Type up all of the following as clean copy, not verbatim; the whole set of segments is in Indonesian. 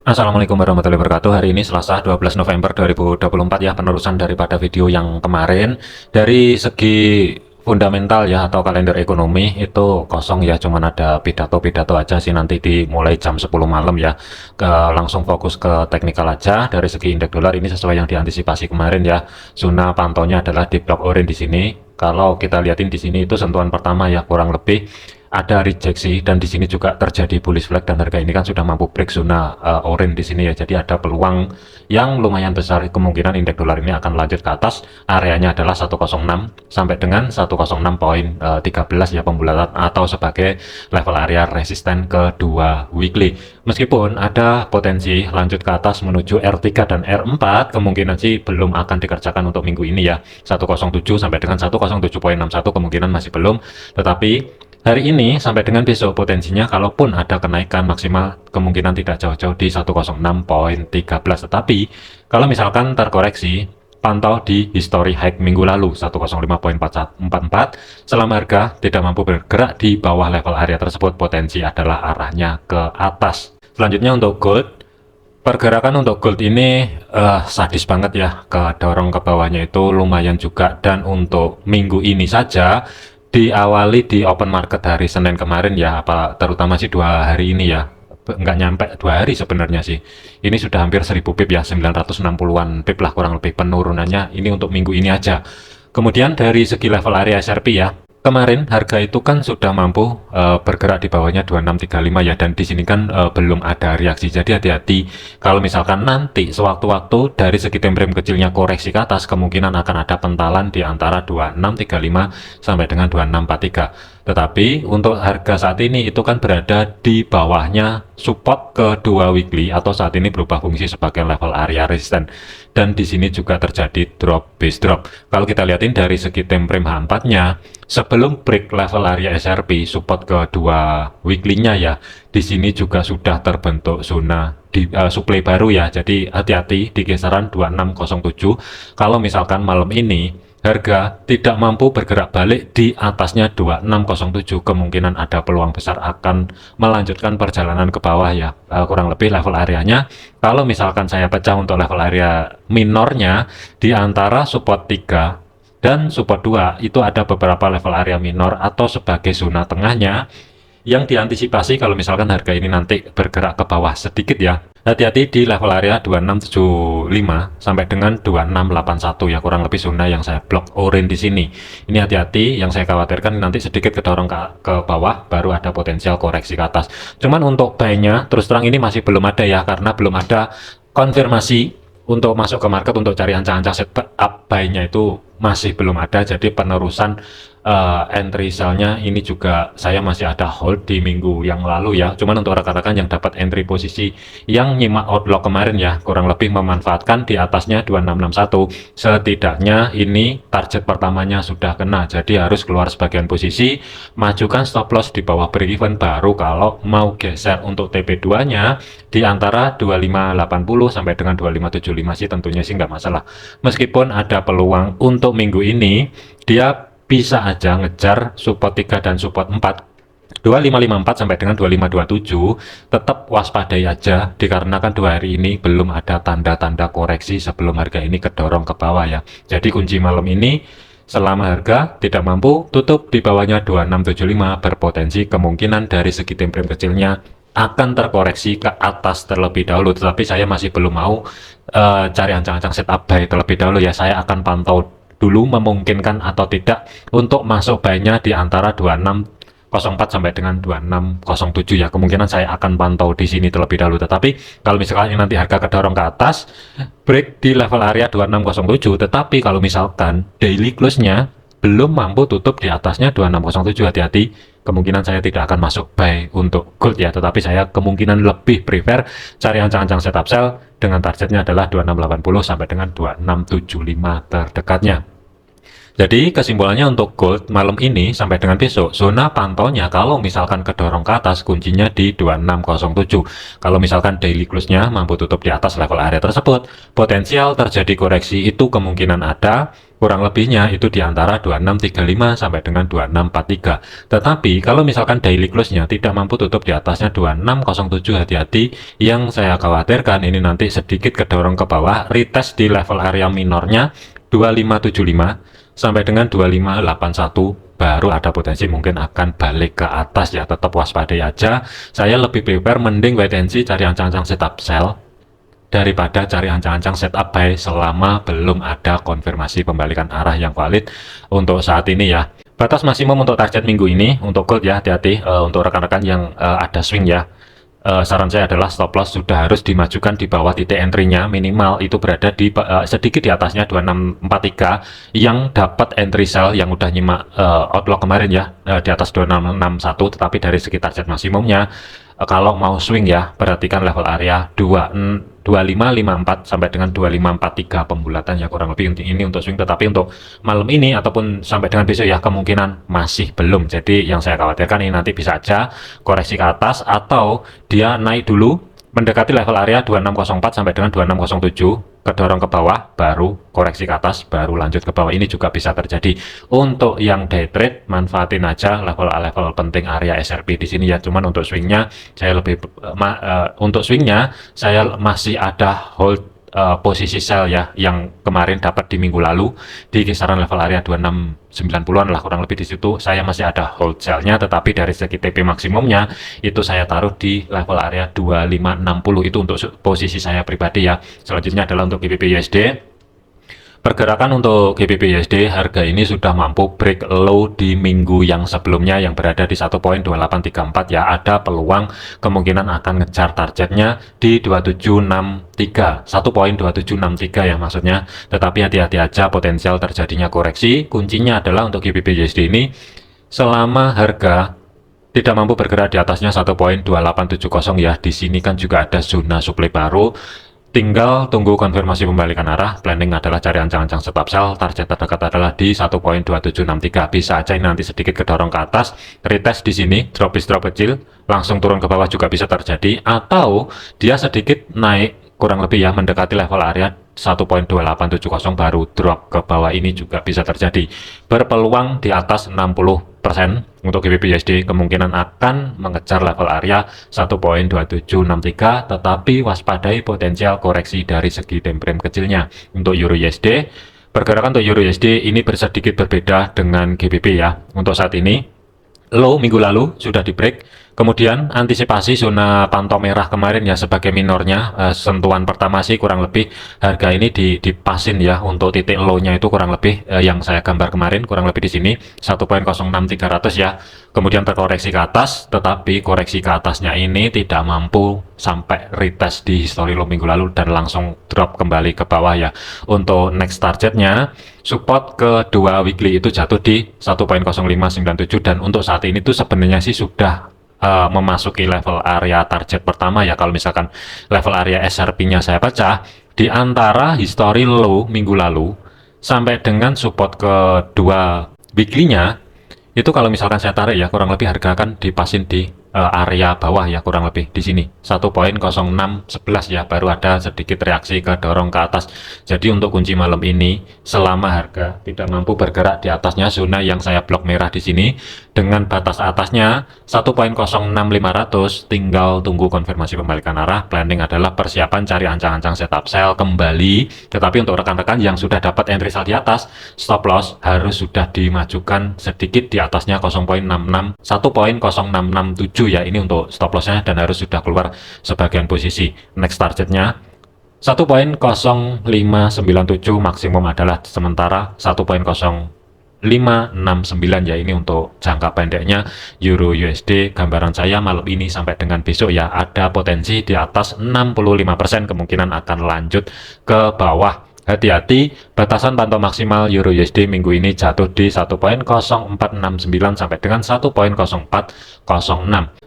Assalamualaikum warahmatullahi wabarakatuh. Hari ini Selasa 12 November 2024 ya, penerusan daripada video yang kemarin. Dari segi fundamental ya atau kalender ekonomi itu kosong ya, cuman ada pidato-pidato aja sih nanti dimulai jam 10 malam ya. Langsung fokus ke teknikal aja. Dari segi indeks dolar ini sesuai yang diantisipasi kemarin ya. Zona pantaunya adalah di blok orange di sini. Kalau kita lihatin di sini itu sentuhan pertama ya, kurang lebih ada rejeksi, dan di sini juga terjadi bullish flag, dan harga ini kan sudah mampu break zona orange di sini ya. Jadi ada peluang yang lumayan besar kemungkinan indeks dolar ini akan lanjut ke atas. Areanya adalah 106 sampai dengan 106.13 ya, pembulatan atau sebagai level area resisten kedua weekly. Meskipun ada potensi lanjut ke atas menuju R3 dan R4, kemungkinan sih belum akan dikerjakan untuk minggu ini ya. 107 sampai dengan 107.61 kemungkinan masih belum, tetapi hari ini sampai dengan besok potensinya kalaupun ada kenaikan maksimal kemungkinan tidak jauh-jauh di 106.13. Tetapi kalau misalkan terkoreksi, pantau di history high minggu lalu 105.44. Selama harga tidak mampu bergerak di bawah level area tersebut, potensi adalah arahnya ke atas. Selanjutnya untuk gold. Pergerakan untuk gold ini sadis banget ya, kedorong ke bawahnya itu lumayan juga, dan untuk minggu ini saja diawali di open market hari Senin kemarin ya, terutama sih 2 hari ini ya, nggak nyampe 2 hari sebenarnya sih, ini sudah hampir 1000 pip ya, 960-an pip lah kurang lebih penurunannya ini untuk minggu ini aja. Kemudian dari segi level area SRP ya, kemarin harga itu kan sudah mampu bergerak di bawahnya 2635 ya, dan di sini kan belum ada reaksi. Jadi hati-hati kalau misalkan nanti sewaktu-waktu dari segi time frame kecilnya koreksi ke atas, kemungkinan akan ada pentalan di antara 2635 sampai dengan 2643. Tetapi untuk harga saat ini itu kan berada di bawahnya support kedua weekly, atau saat ini berubah fungsi sebagai level area resisten, dan di sini juga terjadi drop base drop. Kalau kita lihatin dari segi time frame H4-nya, sebelum break level area SRP support kedua weekly-nya ya, di sini juga sudah terbentuk zona di supply baru ya. Jadi hati-hati di kisaran 2607. Kalau misalkan malam ini harga tidak mampu bergerak balik di atasnya 2607, kemungkinan ada peluang besar akan melanjutkan perjalanan ke bawah ya. Kurang lebih level areanya, kalau misalkan saya pecah untuk level area minornya, di antara support 3 dan support 2 itu ada beberapa level area minor atau sebagai zona tengahnya yang diantisipasi kalau misalkan harga ini nanti bergerak ke bawah sedikit ya. Hati-hati di level area 2675 sampai dengan 2681 ya, kurang lebih zona yang saya blok orange di sini. Ini hati-hati, yang saya khawatirkan nanti sedikit kedorong ke bawah baru ada potensial koreksi ke atas. Cuman untuk buy-nya terus terang ini masih belum ada ya, karena belum ada konfirmasi untuk masuk ke market untuk cari ancang-ancang setup buy-nya itu masih belum ada. Jadi penerusan entry sell-nya ini juga saya masih ada hold di minggu yang lalu ya. Cuman untuk rekan-rekan yang dapat entry posisi yang nyimak outlook kemarin ya, kurang lebih memanfaatkan di atasnya 2661, setidaknya ini target pertamanya sudah kena, jadi harus keluar sebagian posisi, majukan stop loss di bawah break even, baru kalau mau geser untuk TP2 nya di antara 2580 sampai dengan 2575 sih tentunya sih nggak masalah. Meskipun ada peluang untuk minggu ini dia bisa aja ngejar support 3 dan support 4 2554 sampai dengan 2527, tetap waspadai aja dikarenakan 2 hari ini belum ada tanda-tanda koreksi sebelum harga ini kedorong ke bawah ya. Jadi kunci malam ini, selama harga tidak mampu tutup di bawahnya 2675, berpotensi kemungkinan dari segi time frame kecilnya akan terkoreksi ke atas terlebih dahulu. Tetapi saya masih belum mau cari ancang-ancang setup buy terlebih dahulu ya. Saya akan pantau dulu memungkinkan atau tidak untuk masuk buy-nya di antara 2604 sampai dengan 2607 ya. Kemungkinan saya akan pantau di sini terlebih dahulu. Tetapi kalau misalkan nanti harga kedorong ke atas, break di level area 2607, tetapi kalau misalkan daily close-nya belum mampu tutup di atasnya 2607, hati-hati, kemungkinan saya tidak akan masuk buy untuk gold ya. Tetapi saya kemungkinan lebih prefer cari ancang-ancang setup sell dengan targetnya adalah 2680 sampai dengan 2675 terdekatnya. Jadi kesimpulannya untuk gold malam ini sampai dengan besok, zona pantaunya kalau misalkan kedorong ke atas kuncinya di 2607. Kalau misalkan daily close-nya mampu tutup di atas level area tersebut, potensial terjadi koreksi itu kemungkinan ada kurang lebihnya itu di antara 2635 sampai dengan 2643. Tetapi kalau misalkan daily close-nya tidak mampu tutup di atasnya 2607, hati-hati, yang saya khawatirkan ini nanti sedikit kedorong ke bawah, retest di level area minornya 2575 sampai dengan 2581, baru ada potensi mungkin akan balik ke atas ya. Tetap waspadai aja, saya lebih prepare mending wait and see, cari ancang-ancang setup sell daripada cari ancang-ancang setup buy selama belum ada konfirmasi pembalikan arah yang valid untuk saat ini ya. Batas maksimum untuk target minggu ini untuk gold ya, hati-hati untuk rekan-rekan yang ada swing ya. Saran saya adalah stop loss sudah harus dimajukan di bawah titik entry-nya, minimal itu berada di sedikit di atasnya 2643, yang dapat entry sell yang udah nyimak outlook kemarin ya, di atas 2661. Tetapi dari segi target maksimumnya, kalau mau swing ya, perhatikan level area 2554 sampai dengan 2543 pembulatan ya, kurang lebih ini untuk swing. Tetapi untuk malam ini ataupun sampai dengan besok ya, kemungkinan masih belum. Jadi yang saya khawatirkan ini nanti bisa aja koreksi ke atas, atau dia naik dulu mendekati level area 2604 sampai dengan 2607, kedorong ke bawah, baru koreksi ke atas, baru lanjut ke bawah. Ini juga bisa terjadi. Untuk yang day trade, manfaatin aja level penting area SRP di sini ya. Cuman untuk swingnya saya lebih untuk swingnya saya masih ada hold posisi sell ya, yang kemarin dapat di minggu lalu di kisaran level area 2690-an lah, kurang lebih di situ saya masih ada hold sell-nya. Tetapi dari segi TP maksimumnya itu saya taruh di level area 2560, itu untuk posisi saya pribadi ya. Selanjutnya adalah untuk GBP USD. Pergerakan untuk GBP USD, harga ini sudah mampu break low di minggu yang sebelumnya yang berada di 1.2834 ya. Ada peluang kemungkinan akan ngejar targetnya di 2763, 1.2763 ya maksudnya. Tetapi hati-hati aja potensial terjadinya koreksi. Kuncinya adalah untuk GBP USD ini, selama harga tidak mampu bergerak di atasnya 1.2870 ya. Di sini kan juga ada zona supply baru. Tinggal tunggu konfirmasi pembalikan arah. Planning adalah cari ancang-ancang stop sell. Target terdekat adalah di 1.2763. Bisa aja ini nanti sedikit kedorong ke atas, retest di sini, drop kecil, langsung turun ke bawah juga bisa terjadi. Atau dia sedikit naik kurang lebih ya, mendekati level area 1.2870 baru drop ke bawah, ini juga bisa terjadi. Berpeluang di atas 60% untuk GBP USD, kemungkinan akan mengejar level area 1.2763, tetapi waspadai potensial koreksi dari segi time frame kecilnya. Untuk Euro USD, pergerakan untuk Euro USD ini sedikit berbeda dengan GBP ya. Untuk saat ini low minggu lalu sudah di break, kemudian antisipasi zona pantau merah kemarin ya sebagai minornya. Sentuhan pertama sih kurang lebih harga ini dipasin ya, untuk titik low-nya itu kurang lebih yang saya gambar kemarin, kurang lebih di sini 1.06300 ya. Kemudian terkoreksi ke atas, tetapi koreksi ke atasnya ini tidak mampu sampai retest di history low minggu lalu dan langsung drop kembali ke bawah ya. Untuk next targetnya, support kedua weekly itu jatuh di 1.0597, dan untuk saat ini tuh sebenarnya sih sudah memasuki level area target pertama ya. Kalau misalkan level area SRP-nya saya baca di antara history low minggu lalu sampai dengan support kedua weekly-nya, itu kalau misalkan saya tarik ya, kurang lebih harga akan dipasin di area bawah ya, kurang lebih di sini 1.0611 ya, baru ada sedikit reaksi ke dorong ke atas. Jadi untuk kunci malam ini, selama harga tidak mampu bergerak di atasnya zona yang saya blok merah di sini dengan batas atasnya 1.06500, tinggal tunggu konfirmasi pembalikan arah. Planning adalah persiapan cari ancang-ancang setup sell kembali. Tetapi untuk rekan-rekan yang sudah dapat entry sell di atas, stop loss harus sudah dimajukan sedikit di atasnya 1.067 ya, ini untuk stop lossnya, dan harus sudah keluar sebagian posisi. Next targetnya 1.0597, maksimum adalah sementara 1.0569 ya. Ini untuk jangka pendeknya Euro USD. Gambaran saya malam ini sampai dengan besok ya, ada potensi di atas 65% kemungkinan akan lanjut ke bawah. Hati-hati, batasan pantau maksimal Euro USD minggu ini jatuh di 1.0469 sampai dengan 1.0406.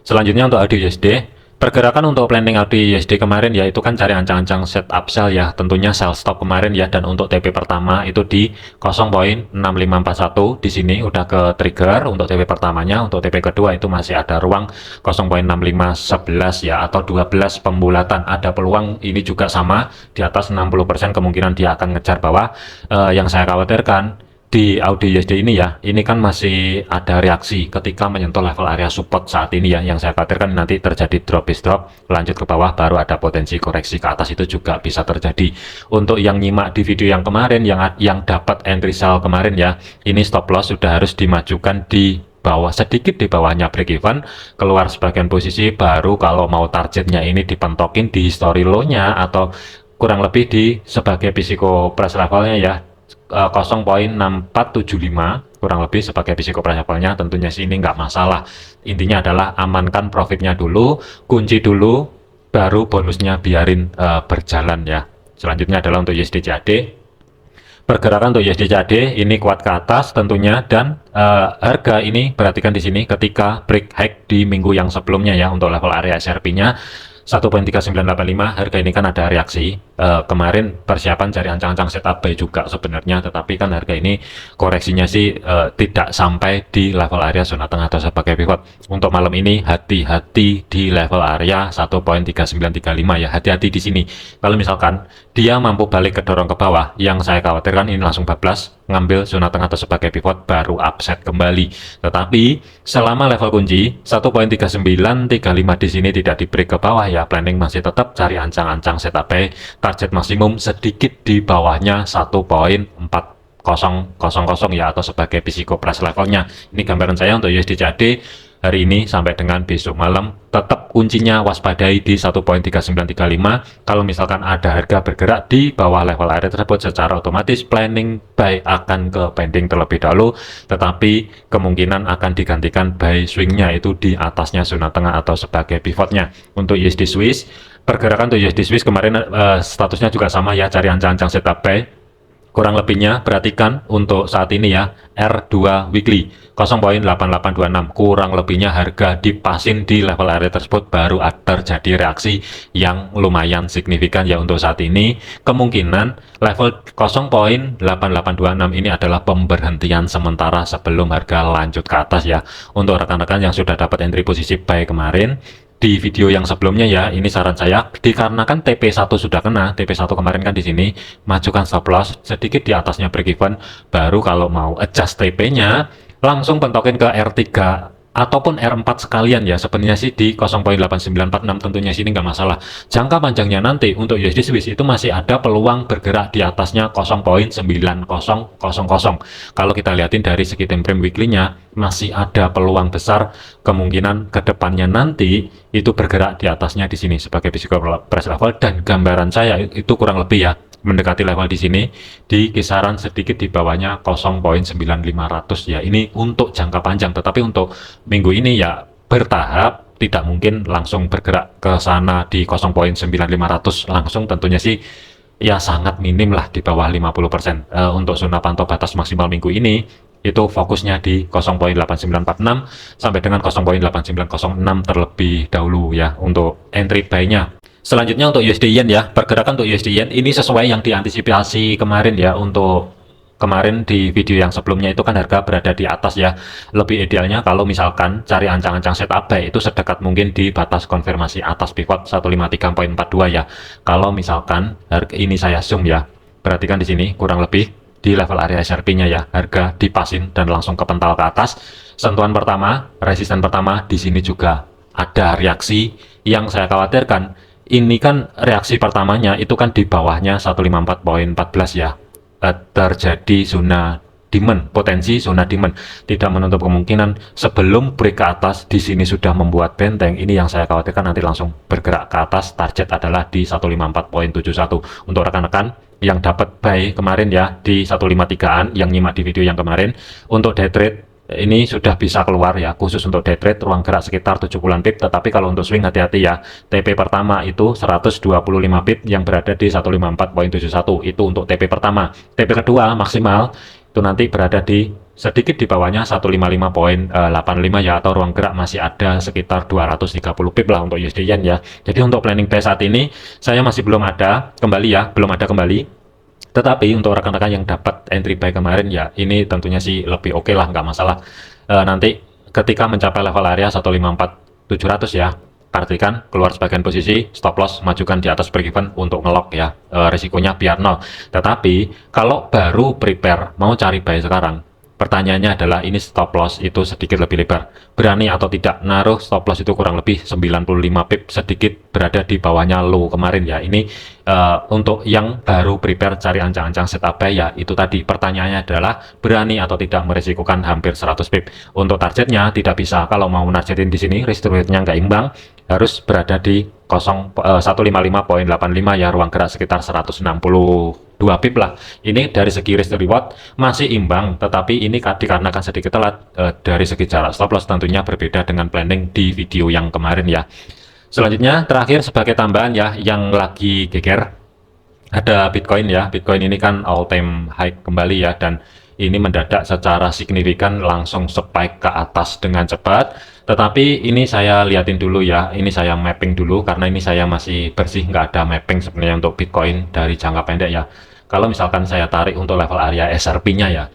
Selanjutnya untuk AUD USD, Pergerakan untuk planning Audi USD kemarin ya itu kan cari ancang-ancang setup sell ya, tentunya sell stop kemarin ya, dan untuk TP pertama itu di 0.6541 di sini udah ke trigger untuk TP pertamanya. Untuk TP kedua itu masih ada ruang 0.6511 ya, atau 12 pembulatan. Ada peluang ini juga sama di atas 60% kemungkinan dia akan ngejar bawah. Yang saya khawatirkan di Audi USD ini ya, ini kan masih ada reaksi ketika menyentuh level area support saat ini ya. Yang saya khawatirkan nanti terjadi drop lanjut ke bawah, baru ada potensi koreksi ke atas, itu juga bisa terjadi. Untuk yang nyimak di video yang kemarin, yang dapat entry sell kemarin ya, ini stop loss sudah harus dimajukan di bawah, sedikit di bawahnya break even, keluar sebagian posisi, baru kalau mau targetnya ini dipentokin di history low-nya atau kurang lebih di sebagai physical price levelnya ya, 0.6475 kurang lebih sebagai physical price levelnya. Tentunya sih ini nggak masalah, intinya adalah amankan profitnya dulu, kunci dulu, baru bonusnya biarin berjalan ya. Selanjutnya adalah untuk USD CAD. Pergerakan untuk USD CAD ini kuat ke atas tentunya, dan harga ini perhatikan di sini ketika break high di minggu yang sebelumnya ya, untuk level area SRP-nya 1.3985, harga ini kan ada reaksi kemarin, persiapan cari ancang-ancang setup buy juga sebenarnya, tetapi kan harga ini koreksinya sih tidak sampai di level area zona tengah atau sebagai pivot. Untuk malam ini hati-hati di level area 1.3935 ya, hati-hati di sini. Kalau misalkan dia mampu balik ke dorong ke bawah, yang saya khawatirkan ini langsung bablas ngambil zona tengah atau sebagai pivot, baru upset kembali. Tetapi selama level kunci 1.3935 di sini tidak di break ke bawah ya, planning masih tetap cari ancang-ancang setup buy, target maksimum sedikit di bawahnya 1.4000 ya, atau sebagai physical price levelnya. Ini gambaran saya untuk USD CAD hari ini sampai dengan besok malam. Tetap kuncinya waspadai di 1.3935. Kalau misalkan ada harga bergerak di bawah level area tersebut, secara otomatis planning buy akan ke pending terlebih dahulu, tetapi kemungkinan akan digantikan buy swingnya itu di atasnya zona tengah atau sebagai pivotnya. Untuk USD Swiss, pergerakan untuk USD Swiss kemarin statusnya juga sama ya, cari ancang-ancang setup buy. Kurang lebihnya perhatikan untuk saat ini ya, R2 weekly 0.8826, kurang lebihnya harga dipasin di level area tersebut, baru terjadi reaksi yang lumayan signifikan ya. Untuk saat ini kemungkinan level 0.8826 ini adalah pemberhentian sementara sebelum harga lanjut ke atas ya. Untuk rekan-rekan yang sudah dapat entry posisi buy kemarin di video yang sebelumnya ya, ini saran saya, dikarenakan TP1 sudah kena, TP1 kemarin kan di sini, majukan stop loss sedikit di atasnya break even, baru kalau mau adjust TP-nya langsung pentokin ke R3 ataupun R4 sekalian ya. Sebenarnya sih di 0.8946 tentunya sini nggak masalah. Jangka panjangnya nanti untuk USD Swiss itu masih ada peluang bergerak di atasnya 0.9000. Kalau kita lihatin dari segi time frame weekly-nya, masih ada peluang besar kemungkinan kedepannya nanti itu bergerak di atasnya di sini sebagai physical price level, dan gambaran saya itu kurang lebih ya mendekati level di sini di kisaran sedikit di bawahnya 0.9500 ya. Ini untuk jangka panjang, tetapi untuk minggu ini ya bertahap, tidak mungkin langsung bergerak ke sana di 0.9500 langsung, tentunya sih ya sangat minim lah, di bawah 50%. Untuk zona pantau batas maksimal minggu ini itu fokusnya di 0.8946 sampai dengan 0.8906 terlebih dahulu ya untuk entry buy-nya. Selanjutnya untuk USD Yen ya, pergerakan untuk USD Yen ini sesuai yang diantisipasi kemarin ya. Untuk kemarin di video yang sebelumnya itu kan harga berada di atas ya. Lebih idealnya kalau misalkan cari ancang-ancang setup buy itu sedekat mungkin di batas konfirmasi atas pivot 153.42 ya. Kalau misalkan harga ini saya zoom ya, perhatikan di sini kurang lebih di level area SRP-nya ya, harga dipasin dan langsung kepental ke atas. Sentuhan pertama, resisten pertama di sini juga ada reaksi. Yang saya khawatirkan ini kan reaksi pertamanya itu kan di bawahnya 154.14 ya, terjadi zona demand, potensi zona demand. Tidak menutup kemungkinan sebelum break ke atas di sini sudah membuat benteng. Ini yang saya khawatirkan nanti langsung bergerak ke atas, target adalah di 154.71. Untuk rekan-rekan yang dapat buy kemarin ya di 153-an, yang nyimak di video yang kemarin, untuk day trade ini sudah bisa keluar ya, khusus untuk day trade ruang gerak sekitar 70-an pip. Tetapi kalau untuk swing hati-hati ya, TP pertama itu 125 pip yang berada di 154.71, itu untuk TP pertama. TP kedua maksimal itu nanti berada di sedikit di bawahnya 155.85 ya, atau ruang gerak masih ada sekitar 230 pip lah untuk USD Yen ya. Jadi untuk planning base saat ini saya masih belum ada kembali ya, belum ada kembali. Tetapi untuk rekan-rekan yang dapat entry buy kemarin ya, ini tentunya sih lebih oke lah, nggak masalah. Nanti ketika mencapai level area 154.700 ya, pastikan keluar sebagian posisi, stop loss majukan di atas break even untuk ngelock ya, risikonya biar nol. Tetapi kalau baru prepare mau cari buy sekarang, pertanyaannya adalah ini stop loss itu sedikit lebih lebar, berani atau tidak naruh stop loss itu kurang lebih 95 pip, sedikit berada di bawahnya low kemarin ya. Ini untuk yang baru prepare cari ancang-ancang setup buy ya, itu tadi pertanyaannya adalah berani atau tidak merisikokan hampir 100 pip. Untuk targetnya tidak bisa, kalau mau nargetin di sini risk to reward-nya nggak imbang, harus berada di 155.85 ya, ruang gerak sekitar 162 pip lah. Ini dari segi risk to reward masih imbang, tetapi ini dikarenakan sedikit telat dari segi jarak stop loss tentunya berbeda dengan planning di video yang kemarin ya. Selanjutnya terakhir sebagai tambahan ya, yang lagi geger ada Bitcoin ya. Bitcoin ini kan all time high kembali ya, dan ini mendadak secara signifikan langsung spike ke atas dengan cepat. Tetapi ini saya liatin dulu ya, ini saya mapping dulu karena ini saya masih bersih, nggak ada mapping sebenarnya untuk Bitcoin dari jangka pendek ya. Kalau misalkan saya tarik untuk level area SRP-nya ya,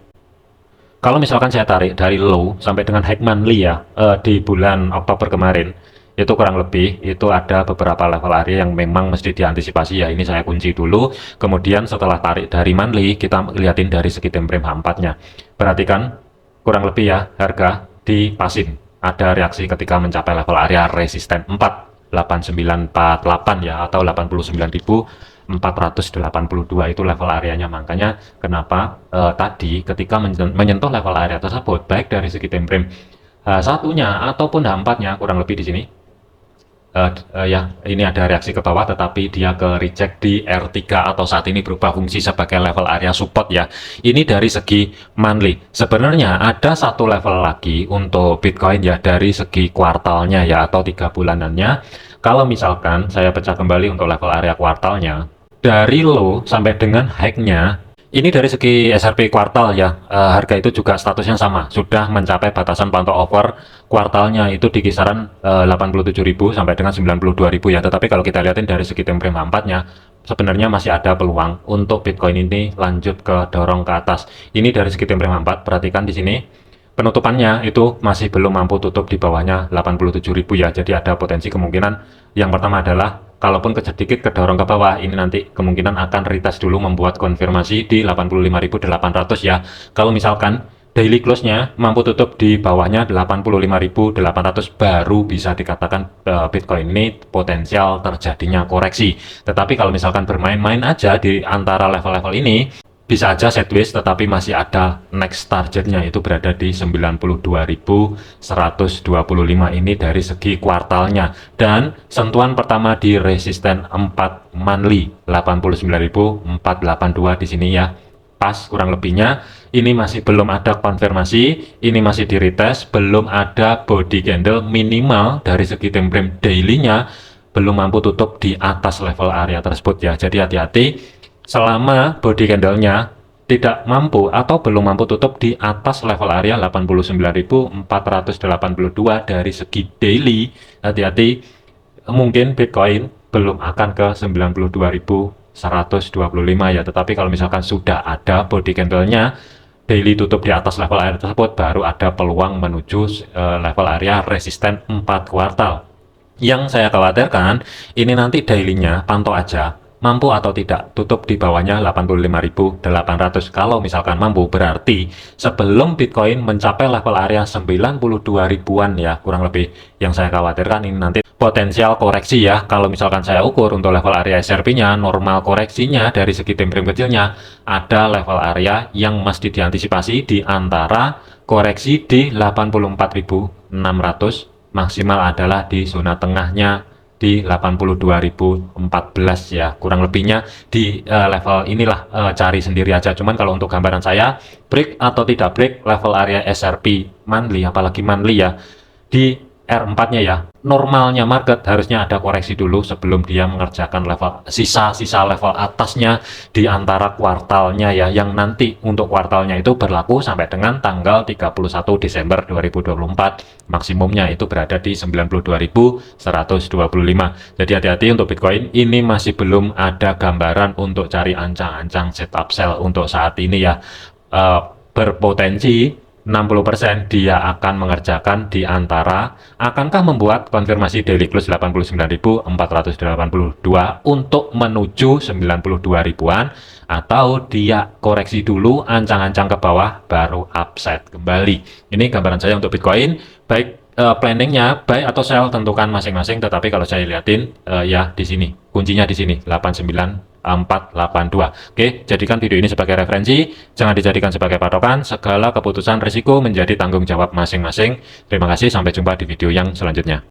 kalau misalkan saya tarik dari low sampai dengan high monthly ya, di bulan Oktober kemarin, itu kurang lebih itu ada beberapa level area yang memang mesti diantisipasi ya. Ini saya kunci dulu, kemudian setelah tarik dari monthly kita lihatin dari segi time frame H4-nya. Perhatikan kurang lebih ya, harga dipasin, ada reaksi ketika mencapai level area resisten 48948 ya, atau 89.482 itu level areanya. Makanya kenapa tadi ketika menyentuh level area tersebut, baik dari segi time frame satunya ataupun H4-nya kurang lebih di sini, ya ini ada reaksi ke bawah, tetapi dia ke reject di R3 atau saat ini berubah fungsi sebagai level area support ya. Ini dari segi monthly. Sebenarnya ada satu level lagi untuk Bitcoin ya, dari segi kuartalnya ya, atau 3 bulanannya. Kalau misalkan saya pecah kembali untuk level area kuartalnya, dari low sampai dengan high-nya, ini dari segi SRP kuartal ya, harga itu juga statusnya sama, sudah mencapai batasan pantau over kuartalnya itu di kisaran 87.000 sampai dengan 92.000 ya. Tetapi kalau kita lihatin dari segi time frame H4-nya, sebenarnya masih ada peluang untuk Bitcoin ini lanjut ke dorong ke atas. Ini dari segi time frame H4, perhatikan di sini penutupannya itu masih belum mampu tutup di bawahnya 87.000 ya. Jadi ada potensi kemungkinan yang pertama adalah kalaupun sedikit kedorong ke bawah, ini nanti kemungkinan akan retest dulu membuat konfirmasi di 85.800 ya. Kalau misalkan daily close-nya mampu tutup di bawahnya 85.800, baru bisa dikatakan Bitcoin ini potensial terjadinya koreksi. Tetapi kalau misalkan bermain-main aja di antara level-level ini, bisa aja sideways, tetapi masih ada next targetnya itu berada di 92.125 ini dari segi kuartalnya, dan sentuhan pertama di resisten 4 monthly 89.482 di sini ya, pas kurang lebihnya. Ini masih belum ada konfirmasi, ini masih di retest, belum ada body candle minimal dari segi time frame daily-nya, belum mampu tutup di atas level area tersebut ya. Jadi hati-hati selama body candle-nya tidak mampu atau belum mampu tutup di atas level area 89.482 dari segi daily, hati-hati, mungkin Bitcoin belum akan ke 92.125 ya. Tetapi kalau misalkan sudah ada body candle-nya daily tutup di atas level area tersebut, baru ada peluang menuju level area resisten 4 kuartal. Yang saya khawatirkan ini nanti daily-nya pantau aja mampu atau tidak tutup di bawahnya 85.800. Kalau misalkan mampu, berarti sebelum Bitcoin mencapai level area 92 ribuan ya, kurang lebih yang saya khawatirkan ini nanti potensial koreksi ya. Kalau misalkan saya ukur untuk level area SRP-nya, normal koreksinya dari segi time frame kecilnya, ada level area yang mesti diantisipasi di antara koreksi di 84.600, maksimal adalah di zona tengahnya di 82.014 ya, kurang lebihnya di level inilah. Cari sendiri aja. Cuman kalau untuk gambaran saya, break atau tidak break level area SRP monthly, apalagi monthly ya, di R4-nya ya, normalnya market harusnya ada koreksi dulu sebelum dia mengerjakan level sisa-sisa level atasnya di antara kuartalnya ya, yang nanti untuk kuartalnya itu berlaku sampai dengan tanggal 31 Desember 2024, maksimumnya itu berada di 92.125. Jadi hati-hati untuk Bitcoin, ini masih belum ada gambaran untuk cari ancang-ancang setup sell untuk saat ini ya. Berpotensi 60% dia akan mengerjakan di antara akankah membuat konfirmasi daily close 89.482 untuk menuju 92 ribuan, atau dia koreksi dulu ancang-ancang ke bawah baru upside kembali. Ini gambaran saya untuk Bitcoin. Baik planningnya buy atau sell tentukan masing-masing, tetapi kalau saya liatin ya di sini kuncinya di sini 89482. Oke, jadikan video ini sebagai referensi, jangan dijadikan sebagai patokan. Segala keputusan risiko menjadi tanggung jawab masing-masing. Terima kasih, sampai jumpa di video yang selanjutnya.